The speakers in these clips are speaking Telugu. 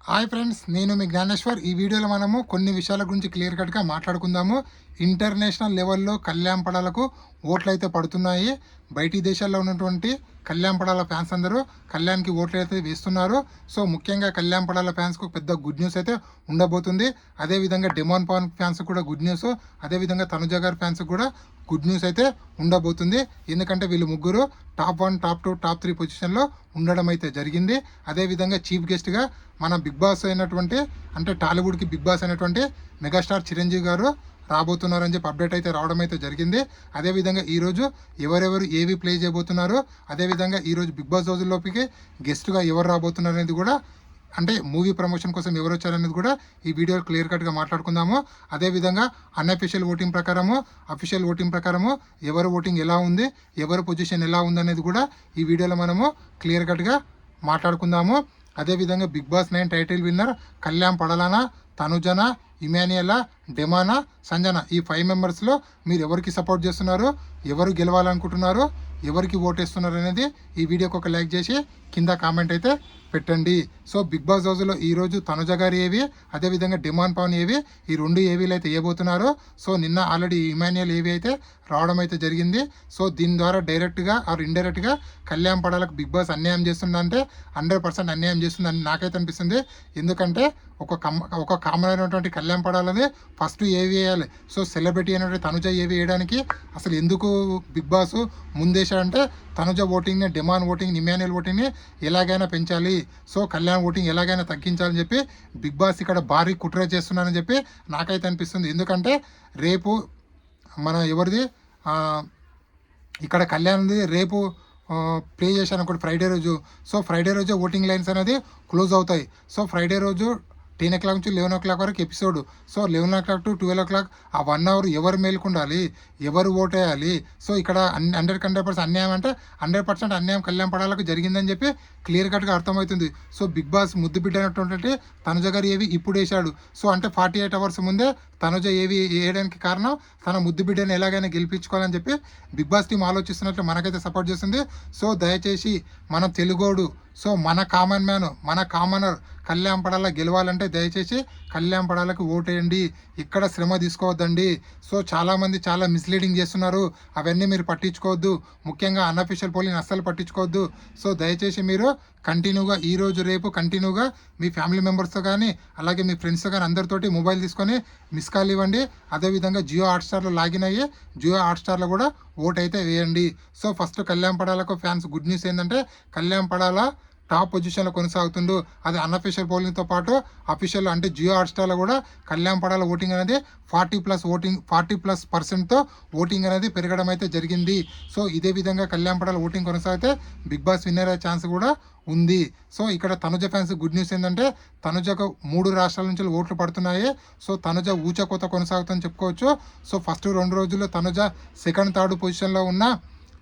హాయ్ ఫ్రెండ్స్, నేను మీ జ్ఞానేశ్వర్. ఈ వీడియోలో మనము కొన్ని విషయాల గురించి క్లియర్ కట్గా మాట్లాడుకుందాము. ఇంటర్నేషనల్ లెవెల్లో కళ్యాణ్ పడాలకు ఓట్లు అయితే పడుతున్నాయి. బయటి దేశాల్లో ఉన్నటువంటి కళ్యాణ్ పడాల ఫ్యాన్స్ అందరూ కళ్యాణ్కి ఓట్లు అయితే వేస్తున్నారు. సో ముఖ్యంగా కళ్యాణ్ పడాల ఫ్యాన్స్కు పెద్ద గుడ్ న్యూస్ అయితే ఉండబోతుంది. అదేవిధంగా డిమాండ్ పవన్ ఫ్యాన్స్ కూడా గుడ్ న్యూస్, అదేవిధంగా తనుజ గారి ఫ్యాన్స్ కూడా గుడ్ న్యూస్ అయితే ఉండబోతుంది. ఎందుకంటే వీళ్ళు ముగ్గురు టాప్ 1, టాప్ 2, టాప్ 3 పొజిషన్లో ఉండడం అయితే జరిగింది. అదేవిధంగా చీఫ్ గెస్ట్గా మన బిగ్ బాస్ అయినటువంటి, అంటే టాలీవుడ్కి బిగ్ బాస్ అయినటువంటి మెగాస్టార్ చిరంజీవి గారు రాబోతున్నారని చెప్పి అప్డేట్ అయితే రావడం అయితే జరిగింది. అదేవిధంగా ఈరోజు ఎవరెవరు ఏవి ప్లే చేయబోతున్నారు, అదేవిధంగా ఈరోజు బిగ్ బాస్ రోజుల్లోకి గెస్ట్గా ఎవరు రాబోతున్నారు అనేది కూడా, అంటే మూవీ ప్రమోషన్ కోసం ఎవరు వచ్చారనేది కూడా ఈ వీడియో క్లియర్ కట్గా మాట్లాడుకుందాము. అదేవిధంగా అన్అఫీషియల్ ఓటింగ్ ప్రకారము, అఫీషియల్ ఓటింగ్ ప్రకారము ఎవరు ఓటింగ్ ఎలా ఉంది, ఎవరు పొజిషన్ ఎలా ఉంది అనేది కూడా ఈ వీడియోలో మనము క్లియర్ కట్గా మాట్లాడుకుందాము. అదేవిధంగా Bigg Boss 9 title winner Kalyan పడలానా, తనుజన, ఇమానియలా, డెమానా, సంజన, ఈ 5 మెంబర్స్లో మీరు ఎవరికి సపోర్ట్ చేస్తున్నారు, ఎవరు గెలవాలనుకుంటున్నారు, ఎవరికి ఓటేస్తున్నారు అనేది ఈ వీడియోకి ఒక లైక్ చేసి కింద కామెంట్ అయితే పెట్టండి. సో బిగ్ బాస్ రోజులో ఈరోజు తనుజ గారు ఏవి, అదేవిధంగా డిమాండ్ పవన్ ఏవి, ఈ 2 ఏవీలు అయితే వేయబోతున్నారు. సో నిన్న ఆల్రెడీ ఇమాన్యుయల్ ఏవి అయితే రావడం అయితే జరిగింది. సో దీని ద్వారా డైరెక్ట్గా ఆర్ ఇండైరెక్ట్గా కళ్యాణ్ పడాలకు బిగ్ బాస్ అన్యాయం చేస్తుందంటే 100% అన్యాయం చేస్తుందని నాకైతే అనిపిస్తుంది. ఎందుకంటే ఒక కామన్ అయినటువంటి కళ్యాణ్ పడాలని ఫస్ట్ ఏవి వేయాలి. సో సెలబ్రిటీ అయినటువంటి తనుజ ఏవి వేయడానికి అసలు ఎందుకు బిగ్ బాస్ ముందేశాడంటే, తనుజ ఓటింగ్ని, డిమాండ్ ఓటింగ్, ఇమాన్యుయల్ ఓటింగ్ని ఎలాగైనా పెంచాలి, సో కళ్యాణ్ ఓటింగ్ ఎలాగైనా తగ్గించాలని చెప్పి బిగ్ బాస్ ఇక్కడ భారీ కుట్ర చేస్తున్నారని చెప్పి నాకైతే అనిపిస్తుంది. ఎందుకంటే రేపు మన ఎవరిది ఇక్కడ కళ్యాణ్ది రేపు ప్లే చేశాను అనుకోండి ఫ్రైడే రోజు. సో ఫ్రైడే రోజు ఓటింగ్ లైన్స్ అనేది క్లోజ్ అవుతాయి. సో ఫ్రైడే రోజు 10 o'clock నుంచి 11 o'clock వరకు episode. So 11 o'clock to 12 o'clock ఆ 1 hour ఎవరు మేలుకుండాలి, ఎవరు ఓటేయాలి. సో ఇక్కడ 100% అన్యాయం అంటే 100% అన్యాయం కళ్యాణ్ పడాలకు జరిగిందని చెప్పి క్లియర్ కట్గా అర్థమవుతుంది. సో బిగ్ బాస్ ముద్దు బిడ్డ అయినటువంటి తనుజ గారు ఏవి ఇప్పుడు వేశాడు. సో అంటే 48 hours ముందే తనుజ ఏవి వేయడానికి కారణం తన ముద్దు బిడ్డని ఎలాగైనా గెలిపించుకోవాలని చెప్పి బిగ్ బాస్ టీం ఆలోచిస్తున్నట్లు మనకైతే సపోర్ట్ చేస్తుంది. సో దయచేసి మన తెలుగోడు, సో మన కామన్ మ్యాన్, మన కామనర్ కళ్యాణ్ పడాల గెలవాలంటే దయచేసి కళ్యాణ్ పడాలకు ఓటేయండి. ఇక్కడ శ్రమ తీసుకోవద్దండి. సో చాలామంది చాలా మిస్లీడింగ్ చేస్తున్నారు, అవన్నీ మీరు పట్టించుకోవద్దు. ముఖ్యంగా అన్అఫీషియల్ పోలింగ్ అస్సలు పట్టించుకోవద్దు. సో దయచేసి మీరు కంటిన్యూగా ఈరోజు రేపు కంటిన్యూగా మీ ఫ్యామిలీ మెంబర్స్తో కానీ, అలాగే మీ ఫ్రెండ్స్తో కానీ అందరితోటి మొబైల్ తీసుకొని మిస్ కాల్ ఇవ్వండి. అదేవిధంగా జియో హాట్స్టార్లో లాగిన్ అయ్యి జియో హాట్స్టార్లో కూడా ఓట్ అయితే వేయండి. సో ఫస్ట్ కళ్యాణ్ పడాలకు ఫ్యాన్స్ గుడ్ న్యూస్ ఏంటంటే, కళ్యాణ్ పడాల టాప్ పొజిషన్లో కొనసాగుతుండు. అది అన్అఫీషియల్ పోలింగ్తో పాటు అఫీషియల్ అంటే జియో హాట్స్టార్లో కూడా కళ్యాణ్ పడాల ఓటింగ్ అనేది 40+% ఓటింగ్ అనేది పెరగడం అయితే జరిగింది. సో ఇదే విధంగా కళ్యాణ్ పడాల ఓటింగ్ కొనసాగితే బిగ్ బాస్ విన్నర్ అయ్యే ఛాన్స్ కూడా ఉంది. సో ఇక్కడ తనుజ ఫ్యాన్స్ గుడ్ న్యూస్ ఏంటంటే, తనుజకు 3 రాష్ట్రాల నుంచి ఓట్లు పడుతున్నాయి. సో తనుజ ఊచకోత కొనసాగుతుందని చెప్పుకోవచ్చు. సో ఫస్ట్ 2 రోజుల్లో తనుజ సెకండ్, థర్డ్ పొజిషన్లో ఉన్న,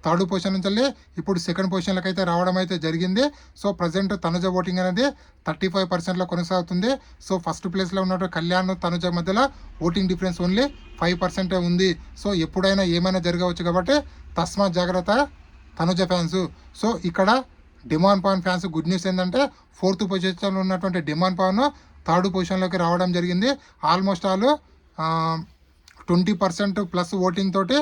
థర్డ్ పొజిషన్ నుంచి వెళ్ళి ఇప్పుడు సెకండ్ పొజిషన్లకు అయితే రావడం అయితే జరిగింది. సో ప్రజెంట్ తనుజ ఓటింగ్ అనేది 35%లో కొనసాగుతుంది. సో ఫస్ట్ ప్లేస్లో ఉన్నటువంటి కళ్యాణ్, తనుజ మధ్యలో ఓటింగ్ డిఫరెన్స్ ఓన్లీ 5% ఉంది. సో ఎప్పుడైనా ఏమైనా జరగవచ్చు కాబట్టి తస్మాత్ జాగ్రత్త తనుజ ఫ్యాన్స్. సో ఇక్కడ demand Pawan fans good news ఏంటంటే, 4th పొజిషన్లో ఉన్నటువంటి డిమాండ్ పవన్ 3rd పొజిషన్లోకి రావడం జరిగింది. ఆల్మోస్ట్ ఆల్ 20%+ ఓటింగ్ తోటి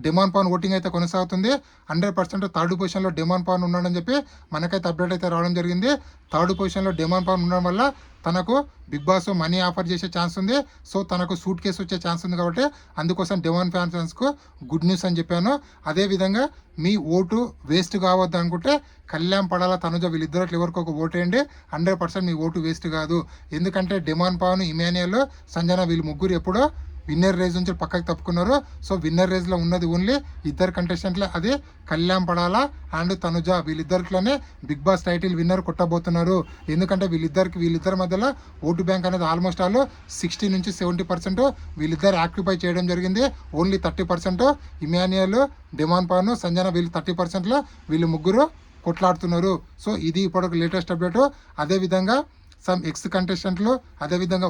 డిమాండ్ పవన్ ఓటింగ్ అయితే కొనసాగుతుంది. 100% 3rd పొజిషన్లో డిమాండ్ పవన్ ఉన్నాడని చెప్పి మనకైతే అప్డేట్ అయితే రావడం జరిగింది. 3rd పొజిషన్లో డిమాండ్ పవన్ ఉండడం వల్ల తనకు బిగ్ బాస్ మనీ ఆఫర్ చేసే ఛాన్స్ ఉంది. సో తనకు సూట్ కేసు వచ్చే ఛాన్స్ ఉంది కాబట్టి అందుకోసం డిమాండ్ ఫ్యాన్స్కు గుడ్ న్యూస్ అని చెప్పాను. అదేవిధంగా మీ ఓటు వేస్ట్ కావద్దు అనుకుంటే కళ్యాణ్ పడాల, తనుజ వీళ్ళిద్దరు ఎవరికి ఒక ఓటు వేయండి. 100% మీ ఓటు వేస్ట్ కాదు. ఎందుకంటే డిమాండ్ పవన్, ఇమాన్యుయల్, సంజన వీళ్ళు ముగ్గురు ఎప్పుడో విన్నర్ రేజ్ నుంచి పక్కకి తప్పుకున్నారు. సో విన్నర్ రేజ్లో ఉన్నది ఓన్లీ 2 కంటెస్టెంట్లే, అది కళ్యాణ్ పడాల అండ్ తనుజ. వీళ్ళిద్దరిలోనే బిగ్ బాస్ టైటిల్ విన్నర్ కొట్టబోతున్నారు. ఎందుకంటే వీళ్ళిద్దరి మధ్యలో ఓటు బ్యాంక్ అనేది ఆల్మోస్ట్ ఆల్ 60-70% వీళ్ళిద్దరు ఆక్యుపై చేయడం జరిగింది. ఓన్లీ 30% ఇమాన్యుయల్, డిమాండ్ పవన్, సంజన వీళ్ళు 30%లో వీళ్ళు ముగ్గురు కొట్లాడుతున్నారు. సో ఇది ఇప్పుడు లేటెస్ట్ అప్డేట్. అదేవిధంగా సమ్ ఎక్స్ కంటెస్టెంట్లు, అదేవిధంగా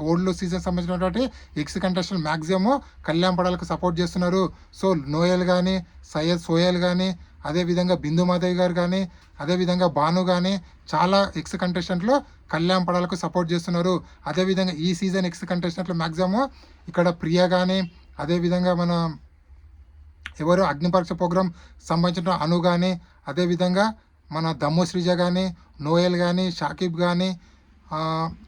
ఓల్డ్ సీజన్ సంబంధించినటువంటి ఎక్స్ కంటెస్టెంట్ మ్యాక్సిమం కళ్యాణ్ పడాలకు సపోర్ట్ చేస్తున్నారు. సో నోయల్ కానీ, సోయల్ కానీ, అదేవిధంగా బిందు మాధవి గారు కానీ, అదేవిధంగా భాను కానీ చాలా ఎక్స్ కంటెస్టెంట్లు కళ్యాణ్ పడాలకు సపోర్ట్ చేస్తున్నారు. అదేవిధంగా ఈ సీజన్ ఎక్స్ కంటెస్టెంట్లు మ్యాక్సిమం ఇక్కడ ప్రియ కానీ, అదేవిధంగా మన ఎవరు అగ్నిపరీక్ష ప్రోగ్రాం సంబంధించిన అను కానీ, అదేవిధంగా మన దమ్ము శ్రీజ కానీ, నోయల్ కానీ, షాకిబ్ కానీ,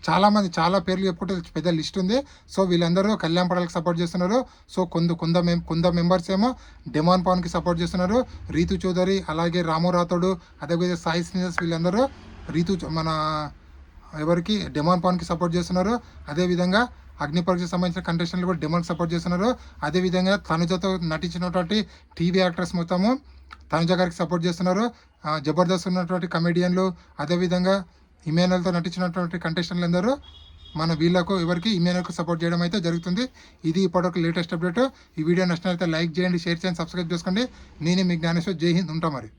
చాలామంది చాలా పేర్లు చెప్పుకుంటే పెద్ద లిస్ట్ ఉంది. సో వీళ్ళందరూ కళ్యాణ్ పడాలకు సపోర్ట్ చేస్తున్నారు. సో కొంత మెంబర్స్ ఏమో డెమాన్ పవన్కి సపోర్ట్ చేస్తున్నారు. రీతు చౌదరి, అలాగే రాము రాథోడు, అదేవిధంగా సాయి శ్రీనివాస్ వీళ్ళందరూ మన ఎవరికి డెమాన్ పవన్కి సపోర్ట్ చేస్తున్నారు. అదేవిధంగా అగ్ని పరీక్షకు సంబంధించిన కంటెస్టెంట్లు కూడా డెమాన్కి సపోర్ట్ చేస్తున్నారు. అదేవిధంగా తనుజతో నటించినటువంటి టీవీ యాక్టర్స్ మొత్తము తనుజ గారికి సపోర్ట్ చేస్తున్నారు. జబర్దస్త్ ఉన్నటువంటి కమెడియన్లు, అదేవిధంగా ఇమానుయల్తో నటించినటువంటి కంటెస్టెంట్లు అందరూ మన వీళ్ళకు ఎవరికి ఇమానుయల్కు సపోర్ట్ చేయడం అయితే జరుగుతుంది. ఇది ఇప్పటివరకు లేటెస్ట్ అప్డేట్. ఈ వీడియో నచ్చినట్లయితే లైక్ చేయండి, షేర్ చేయండి, సబ్స్క్రైబ్ చేసుకోండి. నేనే మీ జ్ఞానేశ్వర్. జై హింద్. ఉంటా మరి.